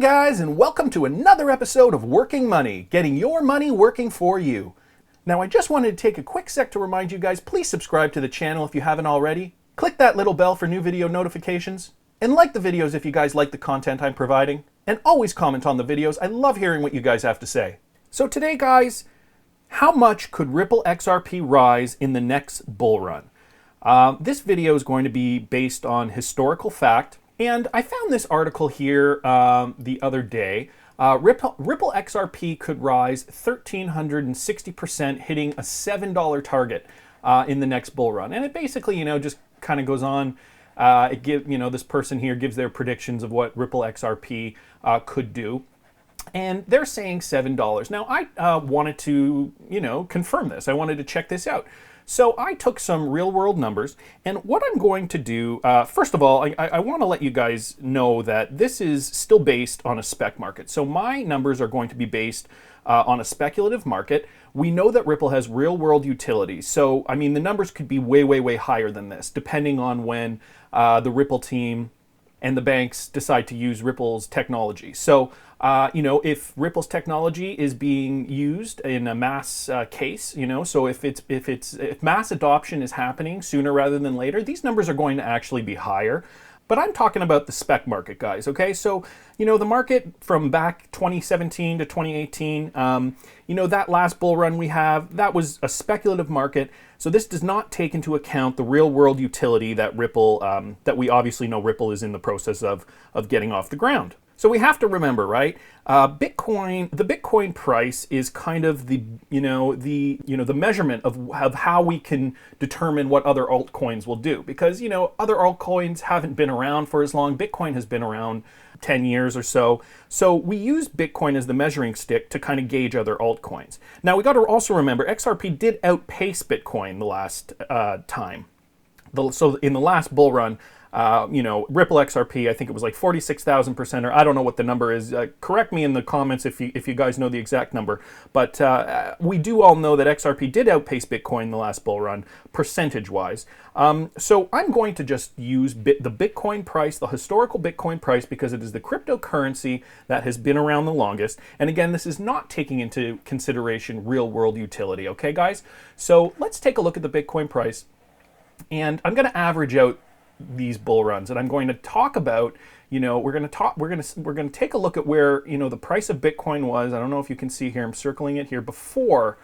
guys, and welcome to another episode of Working Money, getting your money working for you. Now, I just wanted to take a quick sec to remind you guys, please subscribe to the channel if you haven't already. Click that little bell for new video notifications, and like the videos if you guys like the content I'm providing. And always comment on the videos. I love hearing what you guys have to say. So today, guys, how much could Ripple XRP rise in the next bull run? This video is going to be based on historical fact, and I found this article here the other day. Ripple XRP could rise 1,360%, hitting a $7 target in the next bull run. And it basically, just kind of goes on. This person here gives their predictions of what Ripple XRP could do. And they're saying $7. Now, I wanted to, confirm this. I wanted to check this out. So I took some real-world numbers, and what I'm going to do, first of all, I want to let you guys know that this is still based on a spec market. So my numbers are going to be based on a speculative market. We know that Ripple has real-world utility. So, the numbers could be way, way, way higher than this, depending on when the Ripple team and the banks decide to use Ripple's technology. So, if Ripple's technology is being used in a mass case, so if mass adoption is happening sooner rather than later, these numbers are going to actually be higher. But I'm talking about the spec market, guys, okay? So, the market from back 2017 to 2018, that last bull run we have, that was a speculative market. So this does not take into account the real world utility that Ripple, that we obviously know Ripple is in the process of getting off the ground. So we have to remember, right? The Bitcoin price is kind of the measurement of how we can determine what other altcoins will do. Because, other altcoins haven't been around for as long. Bitcoin has been around 10 years or so. So we use Bitcoin as the measuring stick to kind of gauge other altcoins. Now, we got to also remember, XRP did outpace Bitcoin the last time. So in the last bull run, Ripple XRP, I think it was like 46,000%, or I don't know what the number is. Correct me in the comments if you guys know the exact number. But we do all know that XRP did outpace Bitcoin in the last bull run, percentage-wise. So I'm going to just use the Bitcoin price, the historical Bitcoin price, because it is the cryptocurrency that has been around the longest. And again, this is not taking into consideration real-world utility, okay, guys? So let's take a look at the Bitcoin price, and I'm going to average out these bull runs, and I'm going to talk about, we're going to take a look at where, the price of Bitcoin was. I don't know if you can see here, I'm circling it here, before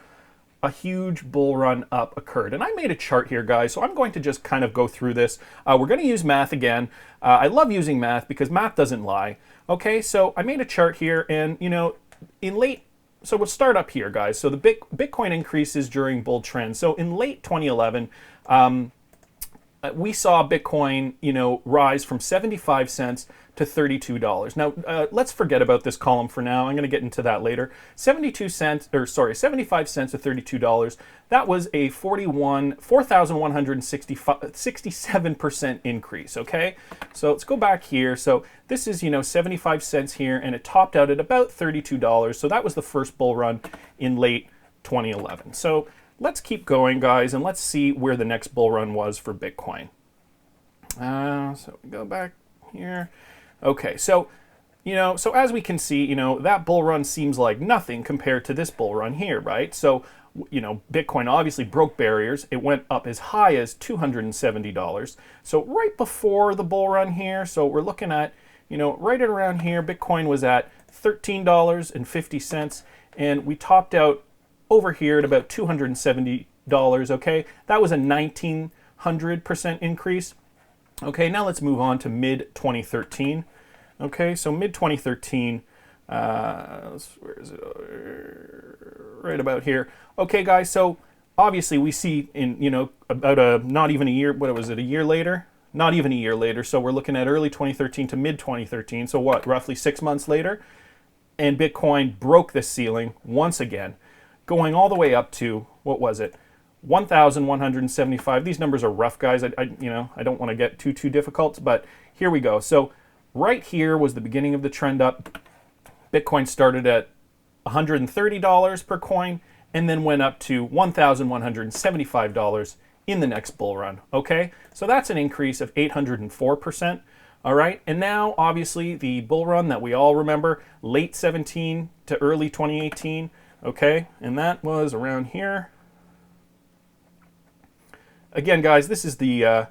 a huge bull run up occurred. And I made a chart here, guys, so I'm going to just kind of go through this. We're going to use math again. I love using math because math doesn't lie. Okay, so I made a chart here, and, so we'll start up here, guys. So the Bitcoin increases during bull trends. So in late 2011, we saw Bitcoin, rise from 75 cents to $32. Now, let's forget about this column for now. I'm going to get into that later. 75 cents to $32. That was a 4,167% increase, okay? So let's go back here. So this is, 75 cents here, and it topped out at about $32. So that was the first bull run in late 2011. So let's keep going, guys, and let's see where the next bull run was for Bitcoin. So we go back here. Okay, so, so as we can see, that bull run seems like nothing compared to this bull run here, right? So, Bitcoin obviously broke barriers. It went up as high as $270. So right before the bull run here, so we're looking at, right around here, Bitcoin was at $13.50, and we topped out over here at about $270, okay? That was a 1,900% increase. Okay, now let's move on to mid-2013. Okay, so mid-2013, where is it? Right about here. Okay, guys, so obviously we see in, about not even a year, what was it, a year later? Not even a year later, so we're looking at early 2013 to mid-2013, so what, roughly 6 months later? And Bitcoin broke this ceiling once again, going all the way up to, what was it, 1,175. These numbers are rough, guys. I don't want to get too difficult, but here we go. So right here was the beginning of the trend up. Bitcoin started at $130 per coin and then went up to $1,175 in the next bull run. Okay, so that's an increase of 804%. All right, and now obviously the bull run that we all remember, late 17 to early 2018, okay, and that was around here. Again, guys, this is a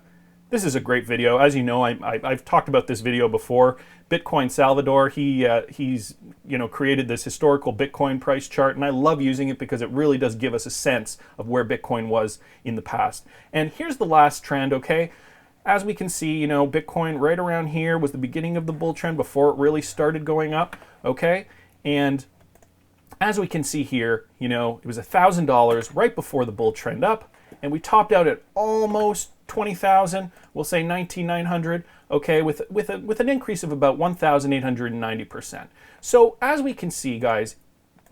great video. As you know, I've talked about this video before. Bitcoin Salvador, he's created this historical Bitcoin price chart, and I love using it because it really does give us a sense of where Bitcoin was in the past. And here's the last trend, okay? As we can see, Bitcoin right around here was the beginning of the bull trend before it really started going up, okay? And as we can see here, it was $1,000 right before the bull trend up, and we topped out at almost 20,000, we'll say 19,900, okay, with an increase of about 1,890%. So as we can see, guys,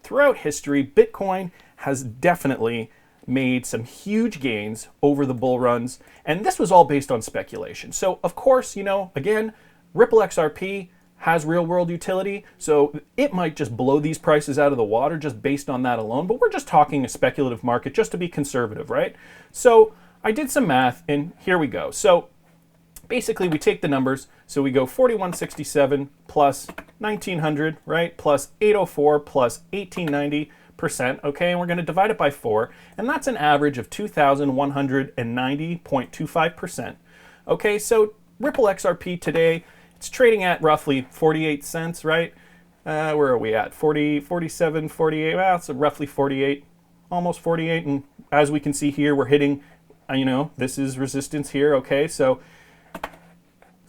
throughout history, Bitcoin has definitely made some huge gains over the bull runs, and this was all based on speculation. So of course, again, Ripple XRP has real world utility, so it might just blow these prices out of the water just based on that alone, but we're just talking a speculative market just to be conservative, right? So I did some math, and here we go. So basically we take the numbers, so we go 4167 plus 1900, right, plus 804 plus 1890%, okay, and we're going to divide it by 4, and that's an average of 2,190.25%. Okay, so Ripple XRP today, it's trading at roughly 48 cents, right? Where are we at? 40, 47, 48, well, it's roughly 48, almost 48, and as we can see here, we're hitting, this is resistance here, okay, so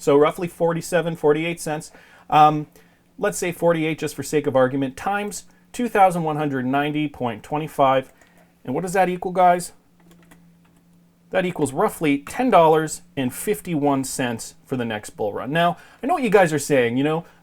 roughly 47, 48 cents. Let's say 48 just for sake of argument, times 2,190.25. And what does that equal, guys? That equals roughly $10.51 for the next bull run. Now, I know what you guys are saying,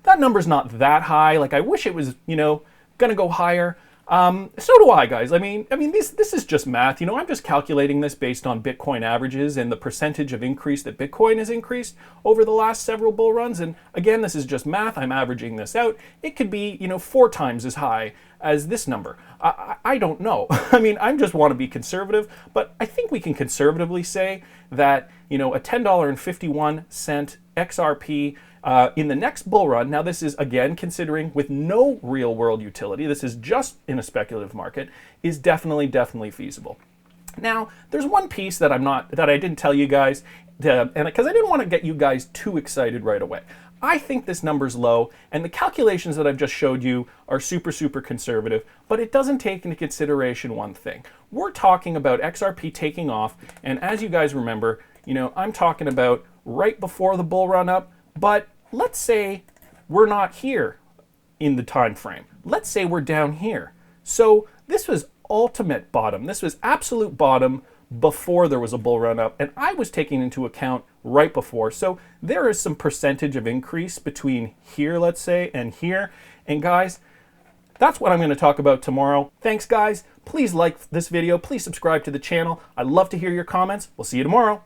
that number's not that high. Like, I wish it was, gonna go higher. So do I, guys. I mean, this is just math. I'm just calculating this based on Bitcoin averages and the percentage of increase that Bitcoin has increased over the last several bull runs. And again, this is just math. I'm averaging this out. It could be, 4 times as high as this number. I don't know. I just want to be conservative, but I think we can conservatively say that, a $10.51 XRP in the next bull run, now this is again considering with no real world utility, this is just in a speculative market, is definitely feasible. Now, there's one piece that I didn't tell you guys, and because I didn't want to get you guys too excited right away. I think this number's low, and the calculations that I've just showed you are super conservative, but it doesn't take into consideration one thing. We're talking about XRP taking off, and as you guys remember, I'm talking about right before the bull run up, but let's say we're not here in the time frame. Let's say we're down here. So this was ultimate bottom. This was absolute bottom before there was a bull run up, and I was taking into account right before. So there is some percentage of increase between here, let's say, and here. And guys, that's what I'm going to talk about tomorrow. Thanks, guys. Please like this video. Please subscribe to the channel. I'd love to hear your comments. We'll see you tomorrow.